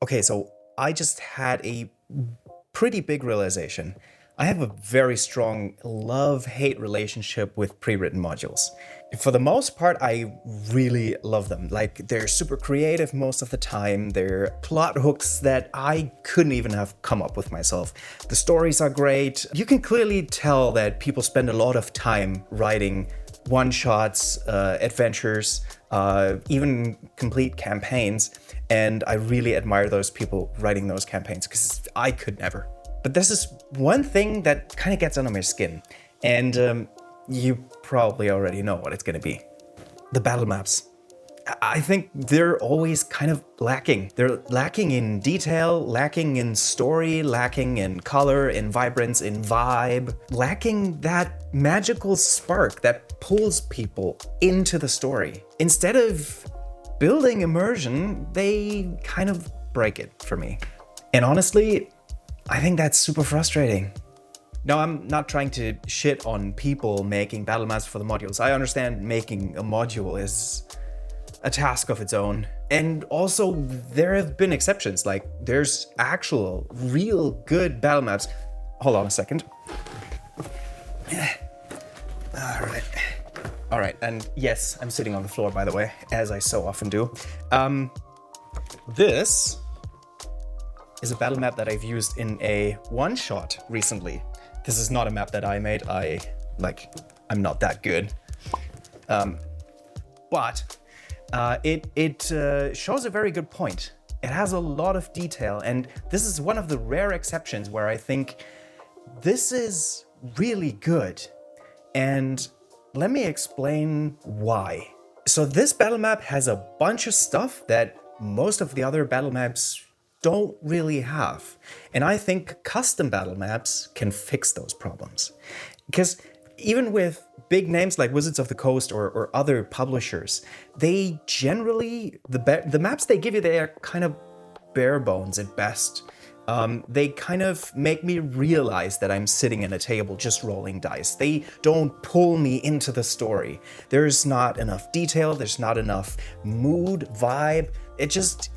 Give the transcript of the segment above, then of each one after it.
Okay, so I just had a pretty big realization. I have a very strong love-hate relationship with pre-written modules. For the most part, I really love them. Like, they're super creative most of the time. They're plot hooks that I couldn't even have come up with myself. The stories are great. You can clearly tell that people spend a lot of time writing one-shots, adventures, even complete campaigns. And I really admire those people writing those campaigns because I could never. But this is one thing that kind of gets under my skin. And you probably already know what it's going to be. The battle maps. I think they're always kind of lacking. They're lacking in detail, lacking in story, lacking in color, in vibrance, in vibe, lacking that magical spark that pulls people into the story. Instead of building immersion, they kind of break it for me. And honestly, I think that's super frustrating. Now, I'm not trying to shit on people making battle maps for the modules. I understand making a module is a task of its own. And also, there have been exceptions. Like, there's actual, real good battle maps. Hold on a second. All right, and yes, I'm sitting on the floor, by the way, as I so often do. This is a battle map that I've used in a one-shot recently. This is not a map that I made. I'm not that good. But it shows a very good point. It has a lot of detail, and this is one of the rare exceptions where I think this is really good. And let me explain why. So this battle map has a bunch of stuff that most of the other battle maps don't really have. And I think custom battle maps can fix those problems. Because even with big names like Wizards of the Coast or other publishers, they generally, the maps they give you, they are kind of bare bones at best. They kind of make me realize that I'm sitting at a table just rolling dice. They don't pull me into the story. There's not enough detail, there's not enough mood, vibe. It just,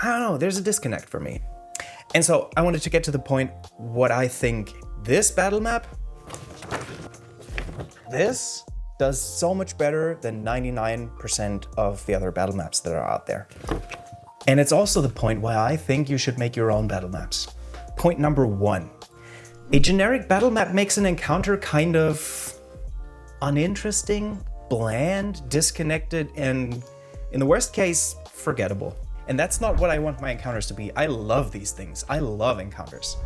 I don't know, there's a disconnect for me. And so I wanted to get to the point what I think this battle map, this does so much better than 99% of the other battle maps that are out there. And it's also the point why I think you should make your own battle maps. Point number 1. A generic battle map makes an encounter kind of uninteresting, bland, disconnected, and in the worst case, forgettable. And that's not what I want my encounters to be. I love these things. I love encounters.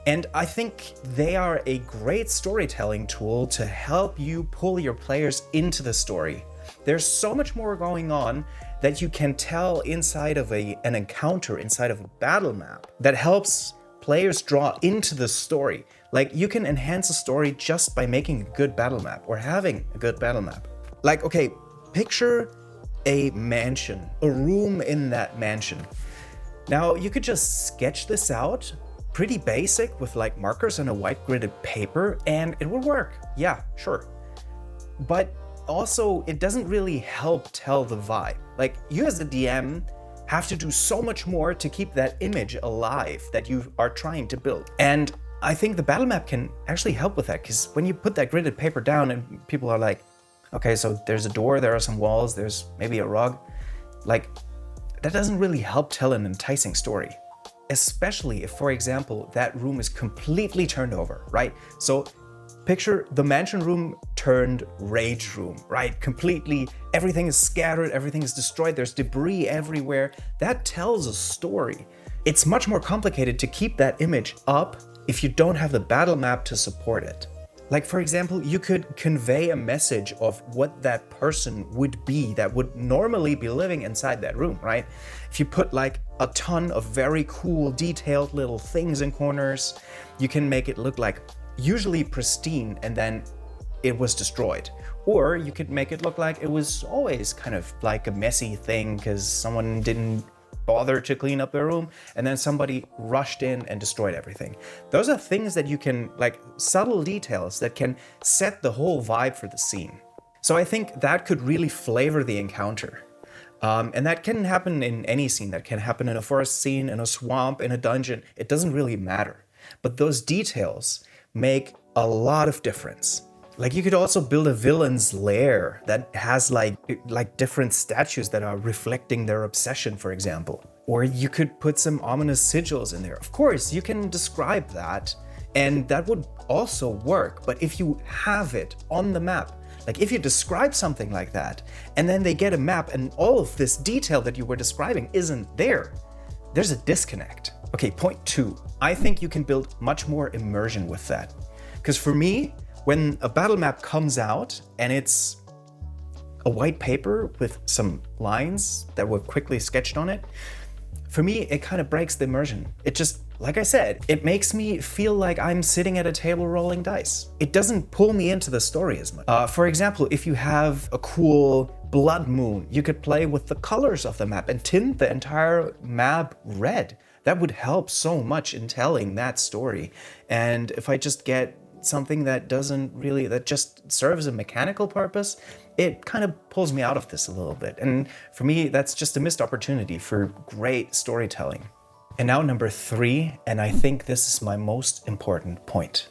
And I think they are a great storytelling tool to help you pull your players into the story. There's so much more going on that you can tell inside of an encounter, inside of a battle map, that helps players draw into the story. Like, you can enhance a story just by making a good battle map or having a good battle map. Like, okay, picture a mansion, a room in that mansion. Now, you could just sketch this out, pretty basic, with like markers on a white gridded paper, and it would work. Yeah, sure. But also, it doesn't really help tell the vibe. Like, you as the DM have to do so much more to keep that image alive that you are trying to build. And I think the battle map can actually help with that, because when you put that gridded paper down and people are like, okay, so there's a door, there are some walls, there's maybe a rug, like, that doesn't really help tell an enticing story. Especially if, for example, that room is completely turned over, right? So picture the mansion room turned rage room, right? Completely, everything is scattered, everything is destroyed, there's debris everywhere. That tells a story. It's much more complicated to keep that image up if you don't have the battle map to support it. Like, for example, you could convey a message of what that person would be that would normally be living inside that room, right? If you put like a ton of very cool, detailed little things in corners, you can make it look like usually pristine and then it was destroyed. Or you could make it look like it was always kind of like a messy thing because someone didn't bother to clean up their room and then somebody rushed in and destroyed everything. Those are things that you can, like, subtle details that can set the whole vibe for the scene. So I think that could really flavor the encounter. And that can happen in any scene. That can happen in a forest scene, in a swamp, in a dungeon. It doesn't really matter. But those details make a lot of difference. Like you could also build a villain's lair that has like different statues that are reflecting their obsession, for example. Or you could put some ominous sigils in there. Of course, you can describe that, and that would also work. But if you have it on the map, like if you describe something like that, and then they get a map and all of this detail that you were describing isn't there, there's a disconnect. Okay, point 2. I think you can build much more immersion with that. Because for me, when a battle map comes out and it's a white paper with some lines that were quickly sketched on it, for me, it kind of breaks the immersion. It just, like I said, it makes me feel like I'm sitting at a table rolling dice. It doesn't pull me into the story as much. For example, if you have a cool blood moon, you could play with the colors of the map and tint the entire map red. That would help so much in telling that story. And if I just get something that just serves a mechanical purpose, it kind of pulls me out of this a little bit. And for me, that's just a missed opportunity for great storytelling. And now number 3, and I think this is my most important point.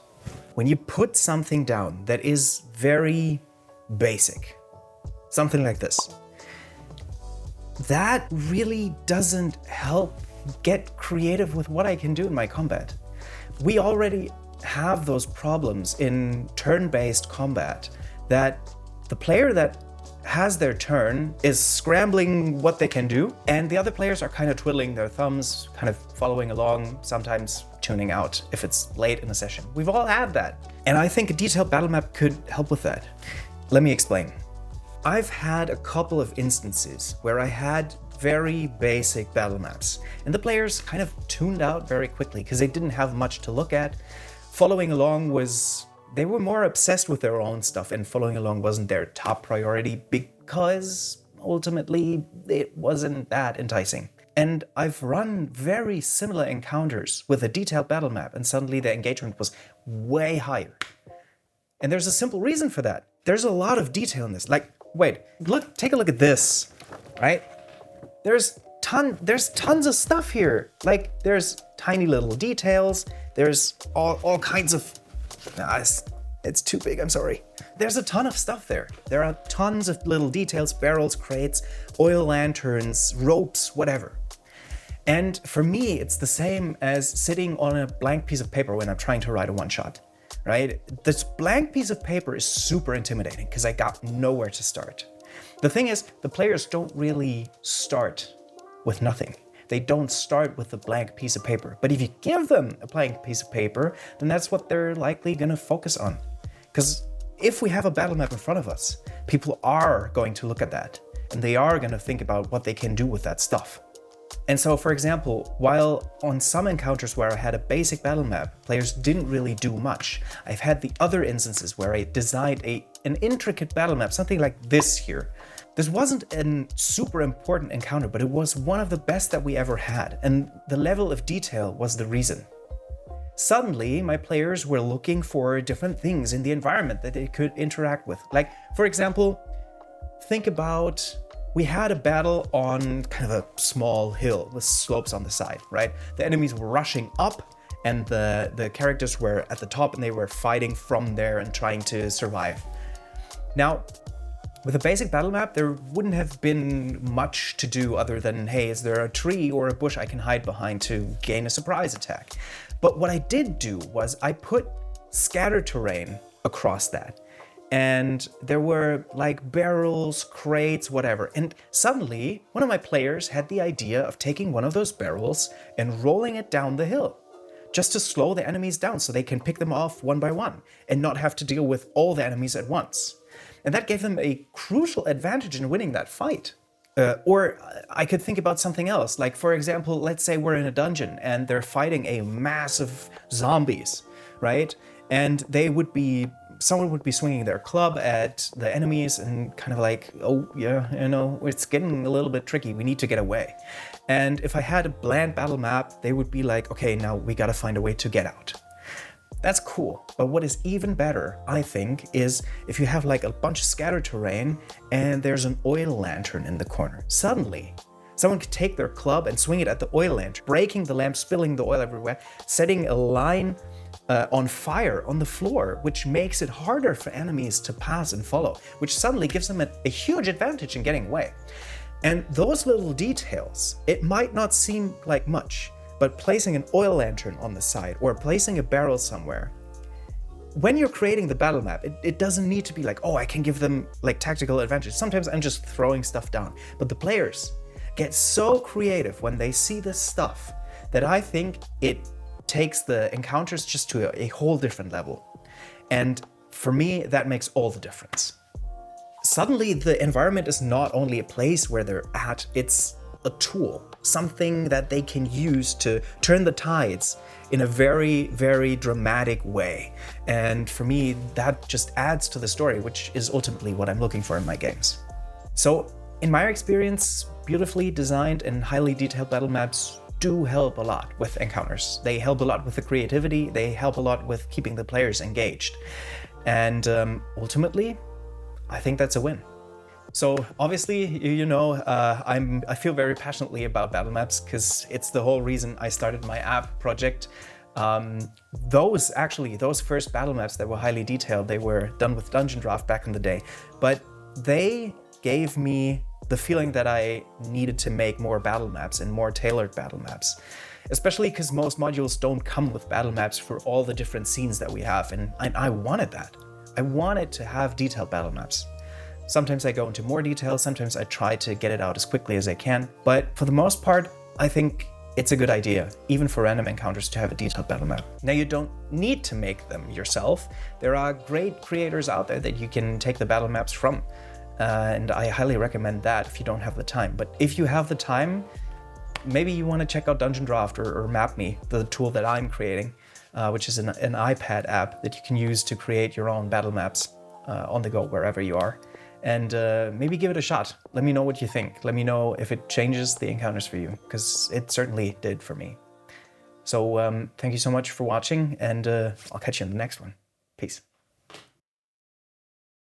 When you put something down that is very basic, something like this, that really doesn't help get creative with what I can do in my combat. We already have those problems in turn-based combat, that the player that has their turn is scrambling what they can do, and the other players are kind of twiddling their thumbs, kind of following along, sometimes tuning out if it's late in the session. We've all had that. And I think a detailed battle map could help with that. Let me explain. I've had a couple of instances where I had very basic battle maps, and the players kind of tuned out very quickly because they didn't have much to look at. Following along they were more obsessed with their own stuff, and following along wasn't their top priority because ultimately it wasn't that enticing. And I've run very similar encounters with a detailed battle map, and suddenly the engagement was way higher. And there's a simple reason for that. There's a lot of detail in this. Like, take a look at this, right? There's tons of stuff here. Like, there's tiny little details. There's all kinds of... it's too big, I'm sorry. There's a ton of stuff there. There are tons of little details, barrels, crates, oil lanterns, ropes, whatever. And for me, it's the same as sitting on a blank piece of paper when I'm trying to write a one-shot, right? This blank piece of paper is super intimidating because I got nowhere to start. The thing is, the players don't really start with nothing. They don't start with a blank piece of paper. But if you give them a blank piece of paper, then that's what they're likely going to focus on. Because if we have a battle map in front of us, people are going to look at that, and they are going to think about what they can do with that stuff. And so, for example, while on some encounters where I had a basic battle map, players didn't really do much, I've had the other instances where I designed an intricate battle map, something like this here. This wasn't a super important encounter, but it was one of the best that we ever had, and the level of detail was the reason. Suddenly, my players were looking for different things in the environment that they could interact with. Like, for example, think about, we had a battle on kind of a small hill with slopes on the side, right? The enemies were rushing up, and the characters were at the top, and they were fighting from there and trying to survive. Now, with a basic battle map, there wouldn't have been much to do other than, hey, is there a tree or a bush I can hide behind to gain a surprise attack? But what I did do was I put scatter terrain across that. And there were like barrels, crates, whatever. And suddenly, one of my players had the idea of taking one of those barrels and rolling it down the hill, just to slow the enemies down so they can pick them off one by one and not have to deal with all the enemies at once. And that gave them a crucial advantage in winning that fight. Or I could think about something else. Like, for example, let's say we're in a dungeon and they're fighting a mass of zombies, right? And someone would be swinging their club at the enemies and kind of like, oh yeah, it's getting a little bit tricky. We need to get away. And if I had a bland battle map, they would be like, okay, now we got to find a way to get out. That's cool. But what is even better, I think, is if you have like a bunch of scattered terrain and there's an oil lantern in the corner. Suddenly, someone could take their club and swing it at the oil lantern, breaking the lamp, spilling the oil everywhere, setting a line on fire on the floor, which makes it harder for enemies to pass and follow, which suddenly gives them a huge advantage in getting away. And those little details, it might not seem like much, but placing an oil lantern on the side or placing a barrel somewhere, when you're creating the battle map, it doesn't need to be like, oh, I can give them like tactical advantage. Sometimes I'm just throwing stuff down. But the players get so creative when they see this stuff that I think it takes the encounters just to a whole different level. And for me, that makes all the difference. Suddenly, the environment is not only a place where they're at, it's a tool, something that they can use to turn the tides in a very, very dramatic way. And for me, that just adds to the story, which is ultimately what I'm looking for in my games. So in my experience, beautifully designed and highly detailed battle maps do help a lot with encounters. They help a lot with the creativity. They help a lot with keeping the players engaged. And ultimately, I think that's a win. So obviously, you know, I feel very passionately about battle maps because it's the whole reason I started my app project. Those first battle maps that were highly detailed, they were done with Dungeon Draft back in the day, but they gave me the feeling that I needed to make more battle maps and more tailored battle maps, especially because most modules don't come with battle maps for all the different scenes that we have, and I wanted that. I wanted to have detailed battle maps. Sometimes I go into more detail, sometimes I try to get it out as quickly as I can, but for the most part, I think it's a good idea, even for random encounters, to have a detailed battle map. Now, you don't need to make them yourself. There are great creators out there that you can take the battle maps from, and I highly recommend that if you don't have the time. But if you have the time, maybe you want to check out Dungeon Draft or MapMe, the tool that I'm creating, which is an iPad app that you can use to create your own battle maps on the go wherever you are. And maybe give it a shot. Let me know what you think. Let me know if it changes the encounters for you, because it certainly did for me. So thank you so much for watching, and I'll catch you in the next one. Peace.